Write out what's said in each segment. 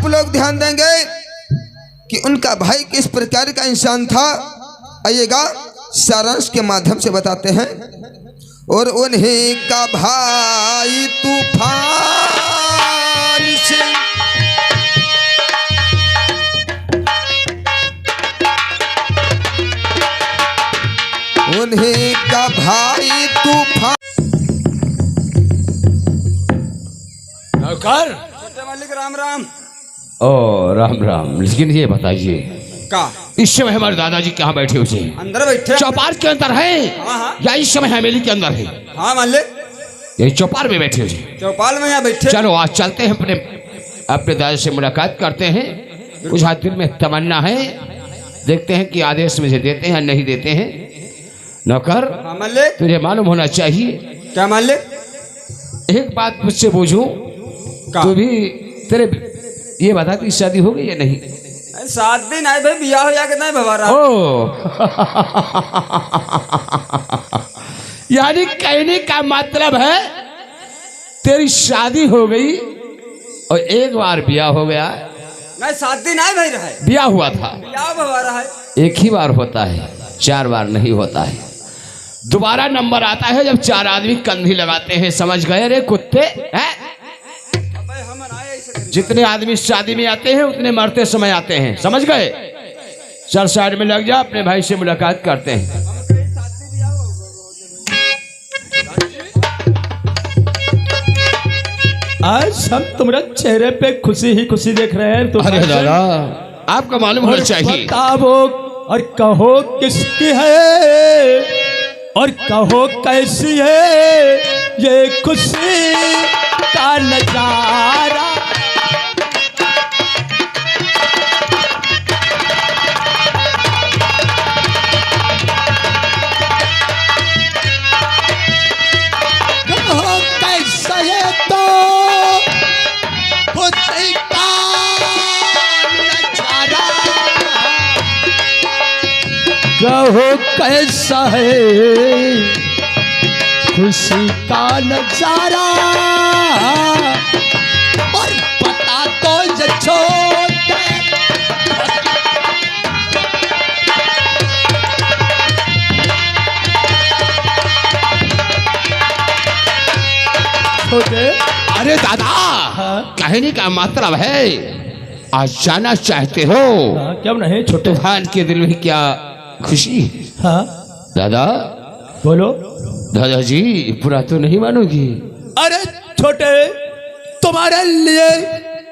आप लोग ध्यान देंगे कि उनका भाई किस प्रकार का इंसान था। आइएगा सारांश के माध्यम से बताते हैं। और उन्हीं का भाई तूफान से उन्हीं का भाई तूफान। नौकर छोटे मालिक राम राम। ओ राम राम। लेकिन ये बताइए का इस समय हमारे दादाजी कहाँ बैठे हुए हैं? अंदर बैठे। चौपार के अंदर है हाँ। या इस समय हवेली के अंदर है? हाँ मालिक यही चौपार में बैठे हुए। चौपाल में यहाँ बैठे। चलो आज चलते हैं अपने दादा से मुलाकात करते हैं। कुछ हाथ दिल में तमन्ना है, देखते हैं कि आदेश मुझे देते हैं या नहीं देते हैं। नौकर हाँ मालिक। तुझे मालूम होना चाहिए। क्या मालिक? एक बात मुझसे पूछूं, तू भी तेरे ये बता कि शादी हो गई या नहीं? 7 दिन आए भाई, बिया हो या कि नहीं भवारा? ओ यानी कहने का मतलब है तेरी शादी हो गई और एक बार ब्याह हो गया। नहीं 7 दिन आए भाई रहे। ब्याह हुआ था, बिया भवारा है। एक ही बार होता है, 4 बार नहीं होता है। दोबारा नंबर आता है जब 4 आदमी कंधी लगाते हैं। समझ गए रे कुत्ते हैं? जितने आदमी शादी में आते हैं उतने मरते समय आते हैं। समझ गए? चल साइड में लग जा, अपने भाई से मुलाकात करते हैं। आज हम तुम्हारे चेहरे पे खुशी ही खुशी देख रहे हैं। अरे दादा आपका मालूम होना चाहिए। बताओ और कहो किसकी है और कहो कैसी है ये खुशी का नजारा। कहो कैसा है तो खुशी का नजारा। कहो कैसा है खुशी का नजारा। और बता तो ये छोटे छोटे। अरे दादा कहने का मतलब है आज जाना चाहते हो? क्यों नहीं छोटे। तूफान के दिल में क्या खुशी? हाँ दादा बोलो। दादाजी पूरा तो नहीं मानोगी? अरे छोटे तुम्हारे लिए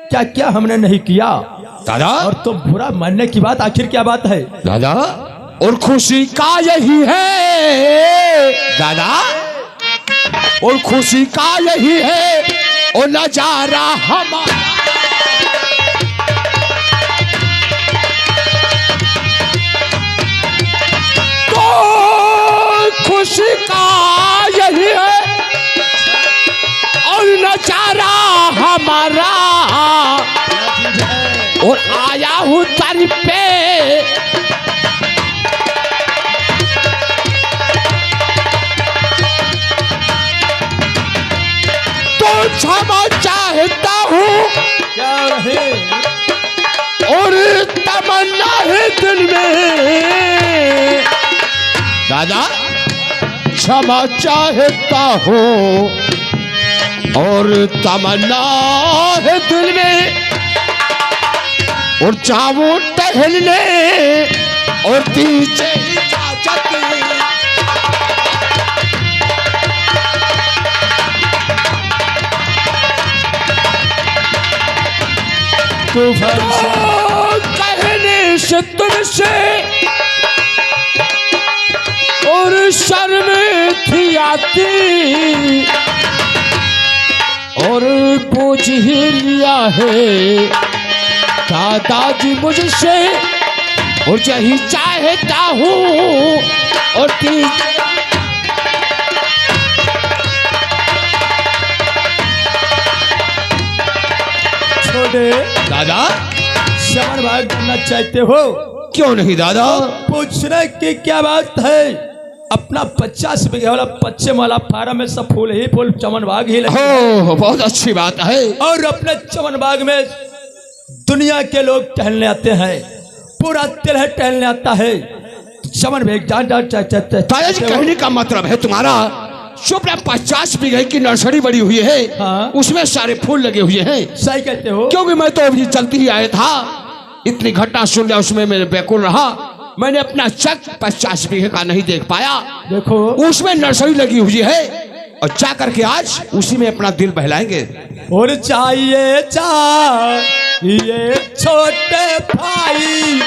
क्या क्या हमने नहीं किया दादा। और तुम बुरा मानने की बात आखिर क्या बात है? दादा और खुशी का यही है दादा, और खुशी का यही है और नजारा हमारा। तो खुशी का यही है और नजारा हमारा। और आया हूँ दर पे तो क्षमा चाहता हूँ क्या रहे और तमन्ना है दिल में। दादा क्षमा चाहता हूँ और तमन्ना है दिल में। और चावो टहलने और दीजिए इजाजत। कहने से तुमसे और शर्म थी आती और पूछ ही लिया है दादाजी मुझसे और यही चाहता हूँ। और छोटे दादा समन भाग करना चाहते हो? क्यों नहीं दादा? पूछने की क्या बात है? अपना 50 बीघे वाला पश्चिम वाला फार्म में सब फूल ही फूल चमन बाग ही लगे। हो बहुत अच्छी बात है। और अपने चमन बाग में दुनिया के लोग टहलने आते हैं, पूरा तिलह टहलने आता है। समन में जान तायाजी कहने का मतलब है तुम्हारा चुप रह, 50 बीघे की नर्सरी बड़ी हुई है। हाँ। उसमें सारे फूल लगे हुए हैं। सही कहते हो। क्योंकि मैं तो अभी चलती ही आया था, इतनी घटना सुन लिया, उसमें मैं बेकुल रहा। मैंने अपना चक 50 बीघे का नहीं देख पाया। देखो उसमें नर्सरी लगी हुई है और जा करके आज उसी में अपना दिल बहलाएंगे। और चाहिए छोटे भाई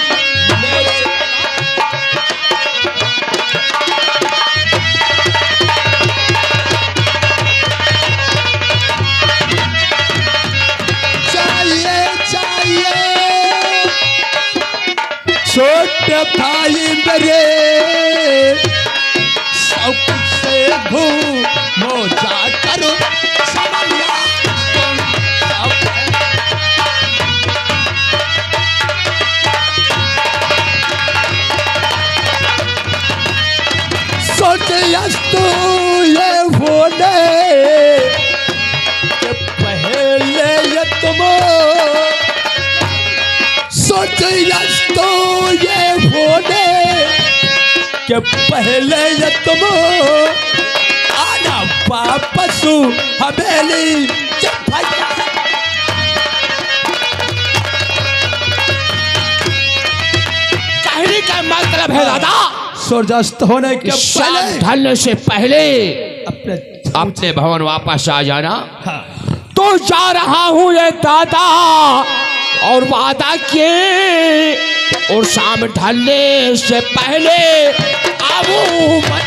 छोटे भाई मेरे सबसे घूमो जा करो सोचे तू ये बोले कि पहले ये तुम सोचे तो ये बोले कि पहले ये तुम आना वापस हवेली। कहने का मतलब है दादा सूर्यास्त होने के पहले ढलने से पहले अपने अपने भवन वापस आ जाना। हाँ। तो जा रहा हूँ ये दादा, और वादा किए और शाम ढलने से पहले आऊं मत।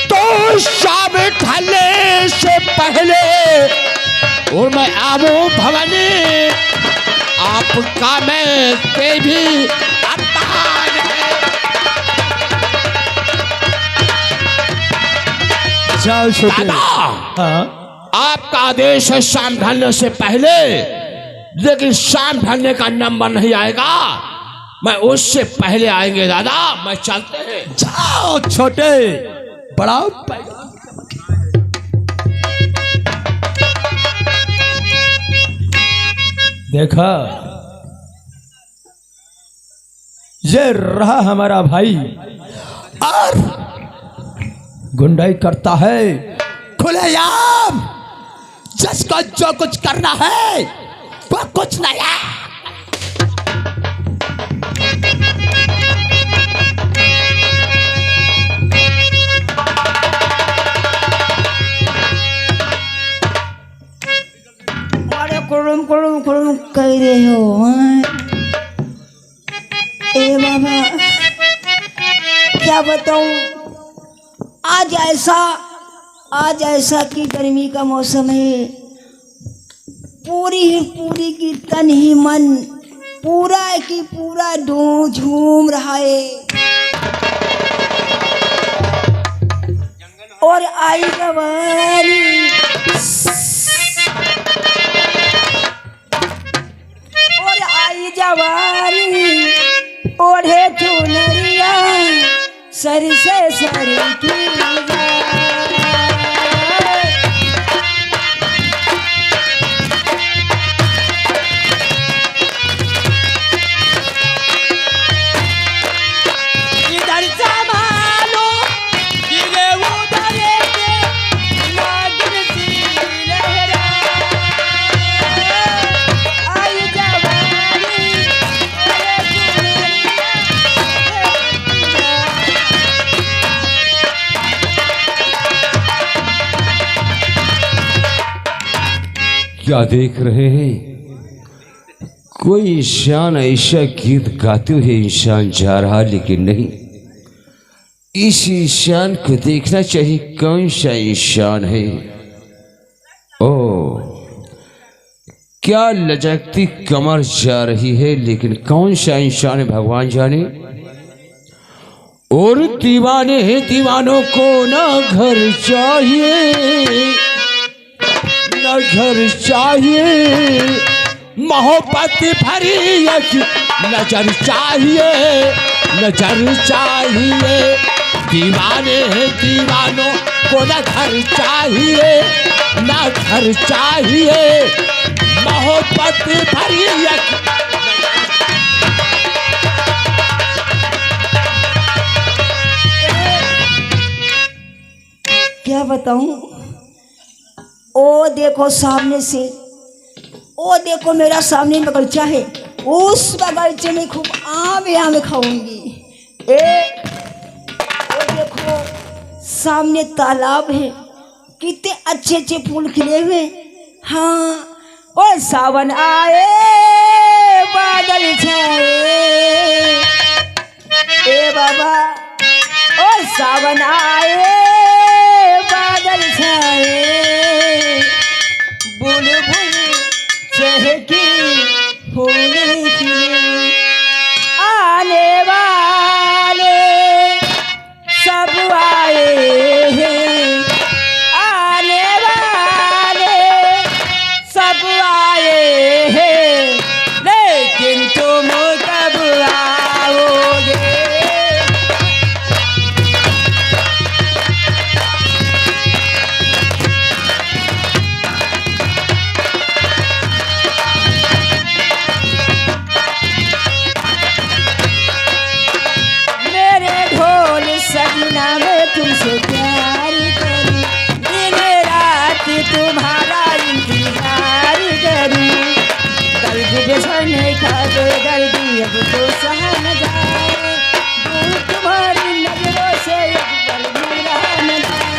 तो शाम ढलने से पहले और मैं आऊं भवन, आपका मैं के भी अपमान है। जाओ छोटे। दादा, हाँ। आपका आदेश है शाम ढलने से पहले, लेकिन शाम ढलने का नंबर नहीं आएगा, मैं उससे पहले आएंगे दादा। मैं चलते हैं। जाओ छोटे, बड़ा देखा ये रहा हमारा भाई और गुंडाई करता है खुलेआम। जिसको जो कुछ करना है वो कुछ नहीं है। अरे कुड़ुम कुड़ुम कुड़ुम कह रहे हो हाँ? ए बाबा क्या बताऊं, आज ऐसा कि गर्मी का मौसम है, पूरी की तन ही मन पूरा की पूरा झूम रहा है। और आई जवानी ओढ़े चुनरिया सर से सर की इधर संभालो गिरे उधर के नागिन सी लहरा। आई जवानी क्या देख रहे हैं? कोई इंसान ऐसा गीत गाते हुए इंसान जा रहा, लेकिन नहीं, इस इंसान को देखना चाहिए कौन सा इंसान है। ओ क्या लचकती कमर जा रही है, लेकिन कौन सा इंसान है भगवान जाने। और दीवाने हैं, दीवानों को ना घर चाहिए न घर चाहिए, मोहब्बत भरी एक नजर चाहिए, नजर चाहिए। दीवाने हैं, दीवानों को न घर चाहिए न घर चाहिए, मोहब्बत भरी क्या बताऊं? ओ देखो सामने से, ओ देखो मेरा सामने बगीचा है, उस बगीचे में खूब आम खाऊंगी। ओ देखो सामने तालाब है, कितने अच्छे अच्छे फूल खिले हुए। हाँ, और सावन आए बादल छाए, ए बाबा और सावन आए बादल छाए, बुलबुल चहकी फूल खिले, आने वाले सब आए हैं, आने वाले सब आए हैं, लेकिन तुम कब आओगे? तुमसे प्यार करूं, दिन रात तुम्हारा इंतजार करूं, दर्द बिछड़ने का बेदर्दी अब तो सहा न जाए, दूर तुम्हारी नजरों से एक पल भी रहा न जाए।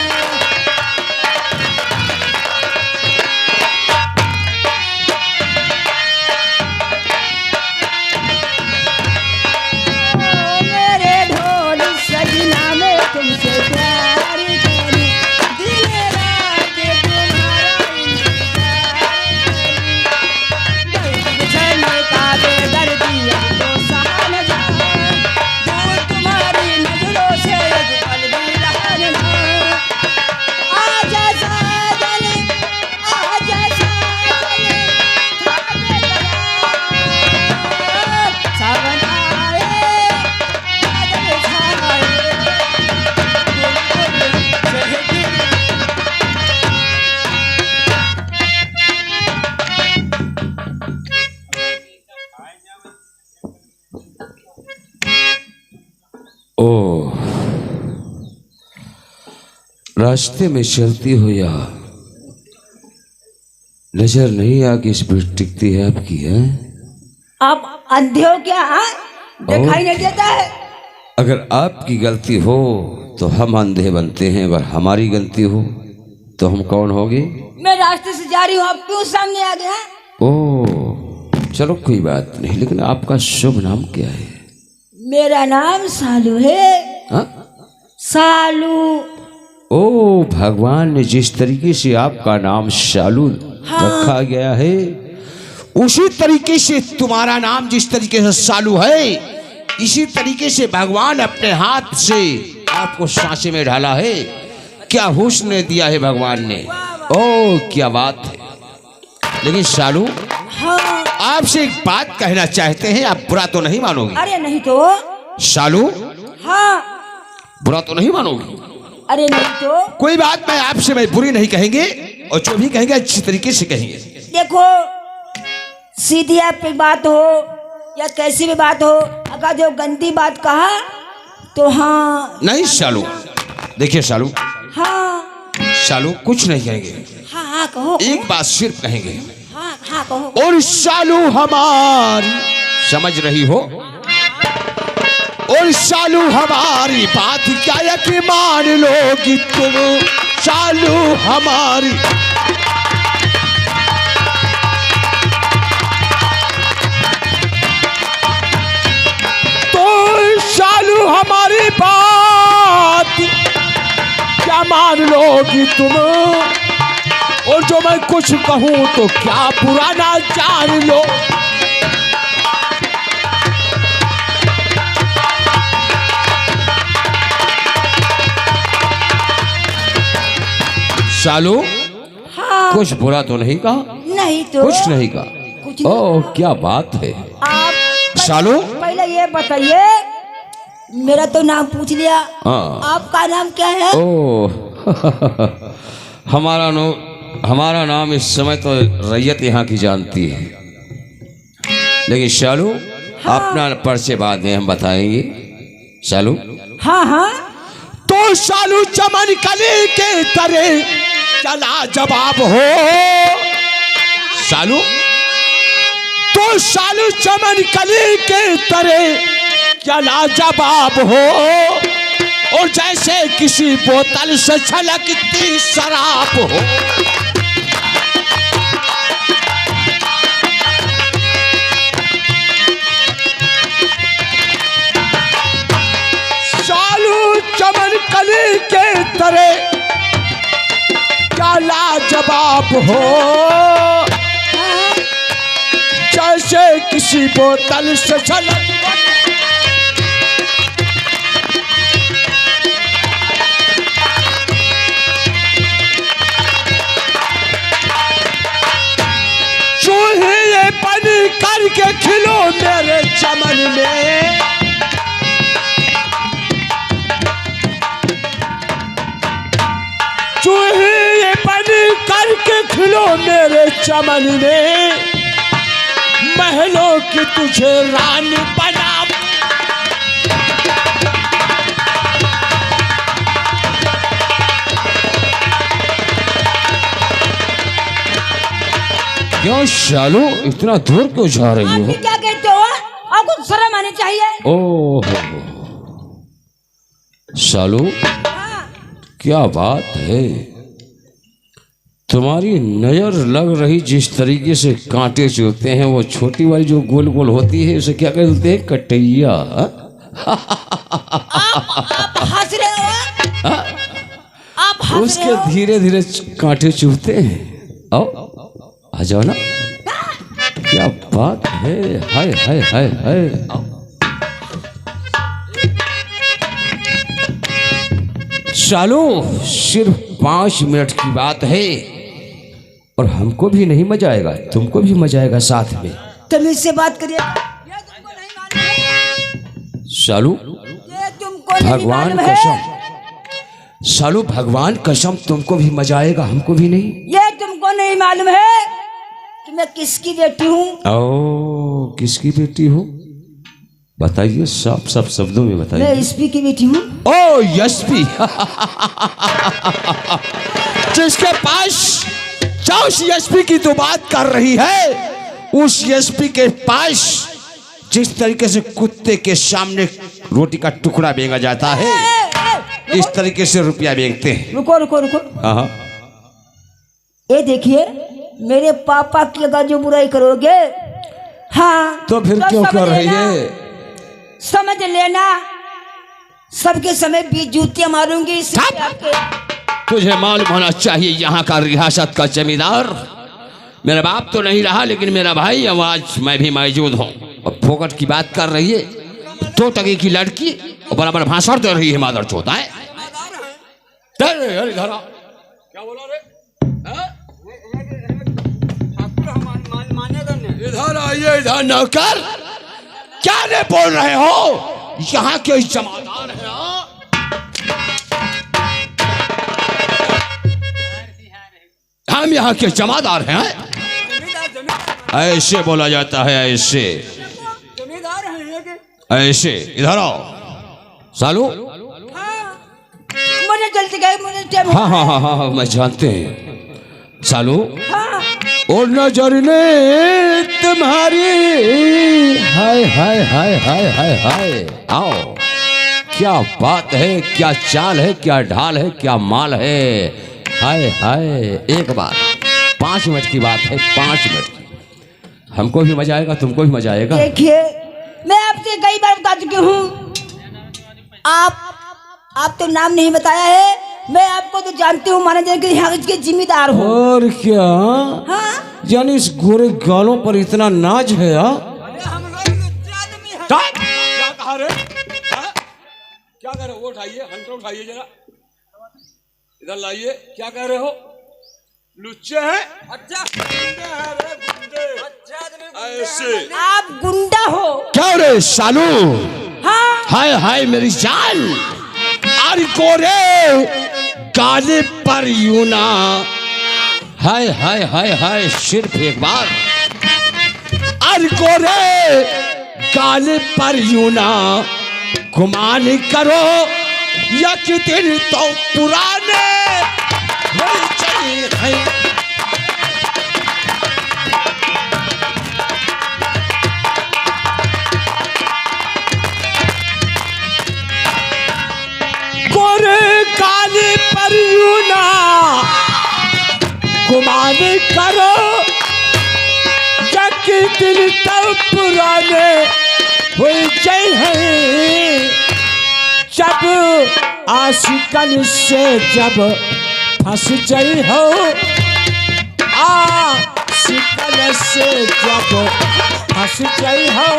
मेरे ढोल सजना में तुमसे प्यार करूं, दिन रात तुम्हारा इंतजार करूं, दर्द बिछड़ने का बेदर्दी अब तो सहा न जाए, दूर तुम्हारी नजरों से एक पल भी रहा न जाए। आजा साजन, आजा साजन, थामे कयार, सावन आए बादल छाए, ओह, रास्ते में चलती हो या नजर नहीं आगे इस पर टिकती है आपकी है? आप अंधे हो क्या? हाँ, दिखाई नहीं देता है? अगर आपकी गलती हो तो हम अंधे बनते हैं, अगर हमारी गलती हो तो हम कौन होंगे? मैं रास्ते से जा रही हूँ, आप क्यों सामने आ गए हैं? ओह, चलो कोई बात नहीं, लेकिन आपका शुभ नाम क्या है? मेरा नाम सालू है। हाँ? सालू। ओ, भगवान ने जिस तरीके से आपका नाम शालू रखा गया है, उसी तरीके से तुम्हारा नाम जिस तरीके से सालू है, इसी तरीके से भगवान अपने हाथ से आपको सांचे में ढाला है। क्या हुस्न दिया है भगवान ने, ओ क्या बात है। लेकिन सालू, हाँ। आपसे एक बात कहना चाहते हैं, आप बुरा तो नहीं मानोगी? अरे नहीं तो। सालू, हाँ। बुरा तो नहीं मानोगी? अरे नहीं तो। कोई बात मैं आपसे मैं बुरी नहीं कहेंगे, और जो भी कहेंगे अच्छी तरीके से कहेंगे। देखो, सीधी आप पे बात हो या कैसी भी बात हो, अगर जो गंदी बात कहा तो हाँ। नहीं सालू, देखिए सालू, हाँ सालू कुछ नहीं कहेंगे, हाँ हाँ कहो। एक बात सिर्फ कहेंगे, हाँ हाँ कहो। और सालू हमारी, समझ रही हो? और सालू हमारी बात क्या यकीन मान लोगी तुम, सालू हमारी। तो सालू हमारी बात क्या मान लोगी तुम, और जो मैं कुछ कहूं तो क्या बुरा ना जान लो। सालू, हाँ। कुछ बुरा तो नहीं कहा? नहीं तो। कुछ नहीं कहा? कुछ नहीं। ओह क्या बात है। आप सालू, पहले ये बताइए, मेरा तो नाम पूछ लिया, हाँ, आपका नाम क्या है? ओह हमारा हमारा नाम इस समय तो रैयत यहाँ की जानती है, लेकिन शालू अपना परिचय बाद में हम बताएंगे। शालू हाँ हाँ तो शालू चमन कली के तरह चला जवाब हो। शालू तो शालू चमन कली के तरह चला जवाब हो, और जैसे किसी बोतल से छलकती शराब हो। शालू चमन कली के तरह क्या लाजवाब हो, जैसे किसी बोतल से छलक। चूहे बन करके खिलो मेरे चमन में, चूहे बन करके खिलो मेरे चमन में, महलों की तुझे रानी बना। क्यों शालू इतना दूर क्यों जा रही आप हो? भी क्या कहते हो? आपको शर्म आनी चाहिए। ओह शालू हाँ, क्या बात है, तुम्हारी नजर लग रही जिस तरीके से कांटे चुभते हैं, वो छोटी वाली जो गोल गोल होती है उसे क्या कहते हैं? कटैया। आप हंस रहे हो? आप हंस रहे उसके हो? धीरे धीरे कांटे चुभते हैं। आओ आ जाओ ना, क्या बात है, हाय हाय हाय हाय। आओ। शालू सिर्फ 5 मिनट की बात है, और हमको भी नहीं मजा आएगा, तुमको भी मजा आएगा साथ में। तमीज से बात करिए। ये तुमको नहीं मालूम है? शालू ये तुमको नहीं भगवान मालूम है? कसम, शालू भगवान कसम, तुमको भी मजा आएगा, हमको भी नहीं। ये तुमको नहीं मालूम है कि मैं किसकी बेटी हूँ? ओ किसकी बेटी हो? बताइए, साफ साफ शब्दों में मैं बताइए। एसपी की बेटी हूँ। ओ यशपी। जिसके पास उस एसपी की तो बात कर रही है, उस एसपी के पास जिस तरीके से कुत्ते के सामने रोटी का टुकड़ा बेंगा जाता है, इस तरीके से रुपया बेंगते हैं। रुको रुको रुको, हाँ ये देखिए, मेरे पापा की अगर जो बुराई करोगे, हाँ तो फिर क्यों समझ कर रही लेना, है? समझ लेना, सबके समय बीच जूतियां मारूंगी इसलिए साहब! आपके। तुझे मालूम होना चाहिए, यहाँ का रियासत का जमींदार मेरा बाप तो नहीं रहा, लेकिन मेरा भाई, अब आज मैं भी मौजूद हूँ। और फोकट की बात कर रही है, 2 टके की लड़की, और बराबर भाषण दे रही है, मादर चोता है। क्या बोला रे? इधर आइए, इधर नौकर, क्या ने बोल रहे हो? यहाँ के जमादार हैं। हाँ? हम यहाँ के जमादार हैं। ऐसे बोला जाता है, ऐसे ऐसे। इधर आओ सालू। मुझे जल्दी गए, मुझे टाइम हाँ हाँ हाँ हाँ हाँ, मैं जानते हैं सालू। हाँ, और नजर ने तुम्हारी, हाय हाय हाय हाय हाय हाय। आओ, क्या बात है, क्या चाल है, क्या ढाल है, क्या माल है, हाय हाय। एक बार 5 मिनट की बात है, 5 मिनट की, हमको भी मजा आएगा, तुमको भी मजा आएगा। देखिए, मैं आपसे कई बार बता चुकी हूँ, आप तो नाम नहीं बताया है, मैं आपको तो जानती हूँ, मैनेजर के यहाँ के जिम्मेदार हूँ। और क्या, हाँ, यानी इस गोरे गालों पर इतना नाज है? क्या कहा रे? हाँ? क्या कह रहे हो? वो उठाइए, हंटर उठाइए जरा, इधर लाइए। क्या कह रहे हो? लुच्चे हैं? अच्छा, गुंडे हैं रे, गुंडे। ऐसे आप गुंडा हो? क्या रे सालू? हाँ, हाय हाय मेरी जान, अरे गोरे गाले पर यूं ना, हाय हाय हाय हाय, सिर्फ एक बार। अरे गोरे काले पर यूं ना गुमान करो, यक दिन तो पुराने हो चले हैं। गोरे काले पर यूं ना गुमान करो, यक दिन तो पुराने हो जाए हैं। जब आशिकन से जब फंस जाई हो, आशिकन से जब फंस जाई हो,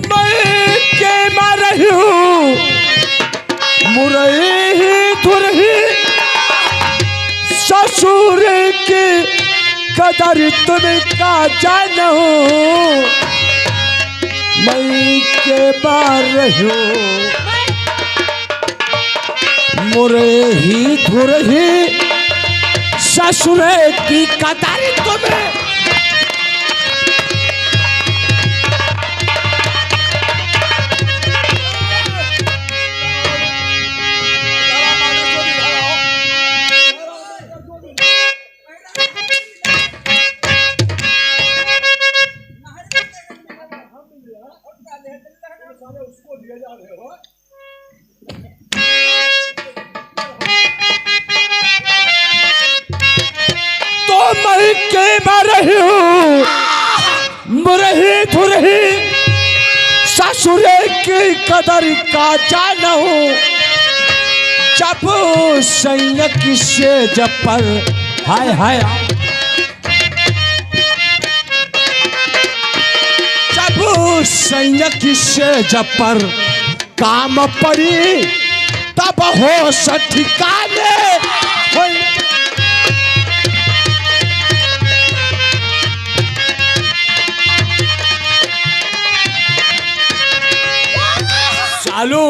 मैं के मरहू मुरही धुरही ससुर की कदर तुम का जानो। मैं के बारहू मुरही धुरही ससुर की कदर तुम्हें। तो मैं के मरही मुरही धुरही ससुर की कदर का जानू। जब संयक से जब पर हाय हाय, जब संयक से जब पर काम पड़ी, तब हो ठिकाने। सालू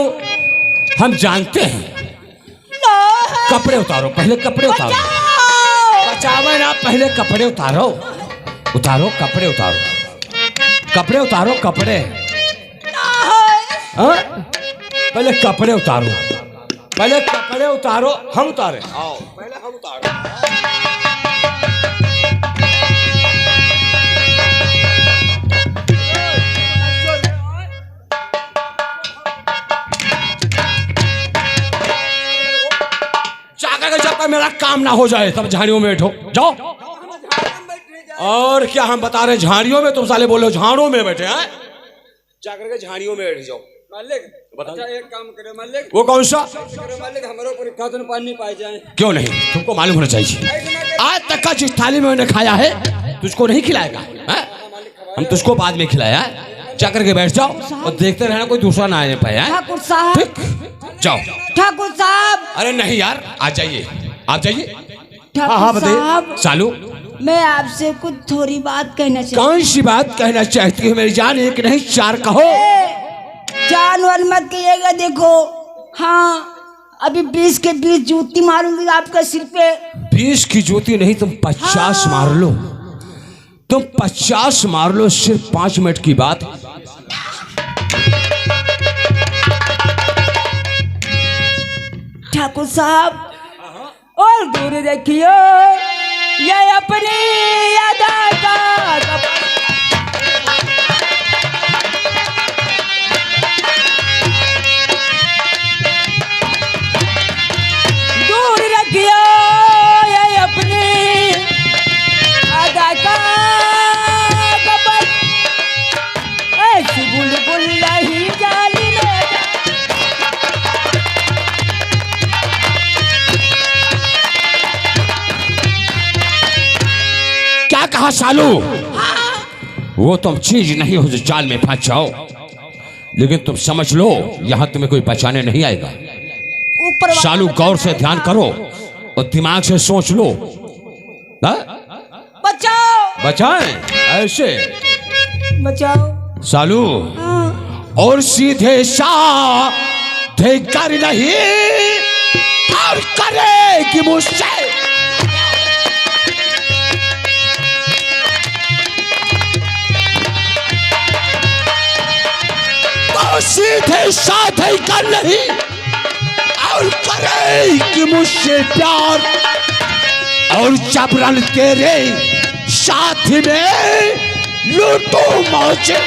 हम जानते हैं। कपड़े उतारो, पहले कपड़े उतारो। बचावे ना, पहले कपड़े उतारो। उतारो कपड़े, उतारो कपड़े, उतारो कपड़े। हाँ? पहले कपड़े उतारो, पहले कपड़े उतारो। हम उतारे, आओ पहले हम उतारो। जाकर जब तक मेरा काम ना हो जाए तब झाड़ियों में बैठो, जाओ। और क्या हम बता रहे, झाड़ियों में? तुम साले बोलो झाड़ों में बैठे हैं। जाकर के झाड़ियों में बैठ जाओ। मालिक अच्छा एक काम करे मालिक। वो कौन सा? मालिक हमारे परीक्षा तो पानी पाए जाए। क्यों नहीं, तुमको मालूम होना चाहिए। आज तक का जिस थाली में मैंने खाया है तुझको नहीं खिलाएगा है? हम तुझको बाद में खिलाया है। जाकर के बैठ जाओ और देखते रहना कोई दूसरा ना आने पाए। ठाकुर साहब, ठीक, जाओ। ठाकुर साहब। अरे नहीं यार, आ जाइए, आप जाइए। हाँ ठाकुर बताइए साहब, सालू। मैं आपसे कुछ थोड़ी बात कहना चाहती कौन सी बात कहना चाहती है मेरी जान? एक नहीं चार कहो। जानवर मत कहिएगा। देखो हाँ, अभी 20 के 20 जूती मारूंगी आपका सिर पे। 20 की जूती नहीं, तुम 50 मार लो। तुम 50 मार लो, सिर्फ 5 मिनट की बात। ठाकुर साहब, और दूर देखियो ये अपनी अदा का दूर रखियो ये अपनी अदा का कपट, ऐसी बुलबुल नहीं जाली में। क्या कहा सालू? वो तुम चीज नहीं हो जो जाल में फंस जाओ, लेकिन तुम समझ लो यहां तुम्हें कोई बचाने नहीं आएगा। ऊपर सालू गौर से ध्यान करो और दिमाग से सोच लो। बचाओ। बचाएं ऐसे बचाओ। सालू और सीधे साधे कर नहीं और करेगी मुझसे तो सीधे साधे कर नहीं और करेगी मुझसे प्यार और जबरन तेरे साथ में लूटो मौजे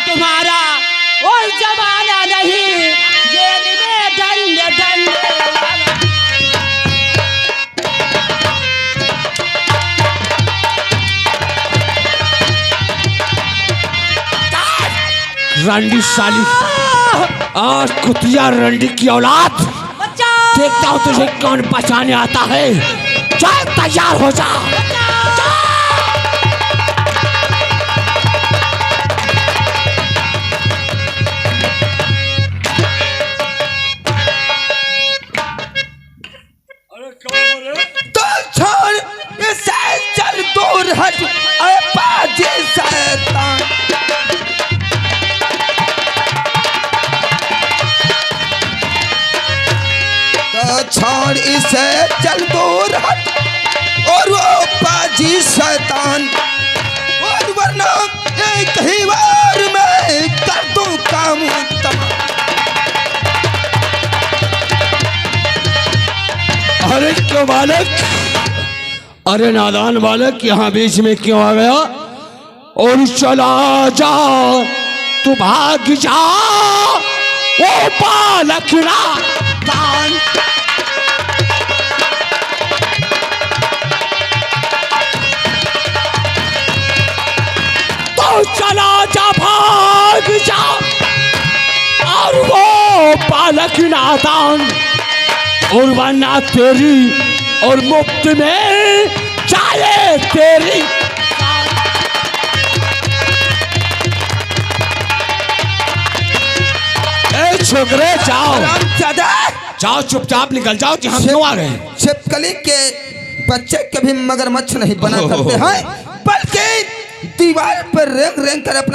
तुम्हारा और जमाना नहीं जेल में ठंडे ठंडे रंडी साली आज कुतिया रंडी की औलाद देखता हूँ तुझे कौन बचाने आता है। चल तैयार हो जा। तो छोड़ इसे चल दूर हट अरे बाजी शैतान। तो छोड़ इसे चल दूर हट और वो बाजी शैतान और वरना एक ही बार में कर दूं काम तमाम। अरे क्यों बालक, अरे नादान बालक यहाँ बीच में क्यों आ गया? और चला जा तू भाग जा वो बालक नादान। तो चला जा भाग जा और वो बालक नादान और वरना तेरी और मुफ्त में चाहे तेरी। ए छोकरे जाओ जाओ चुपचाप निकल जाओ। जहाँ क्यों आ गए? छिपकली के बच्चे कभी मगरमच्छ नहीं बना करते हैं बल्कि दीवार पर रेंग रेंग कर अपना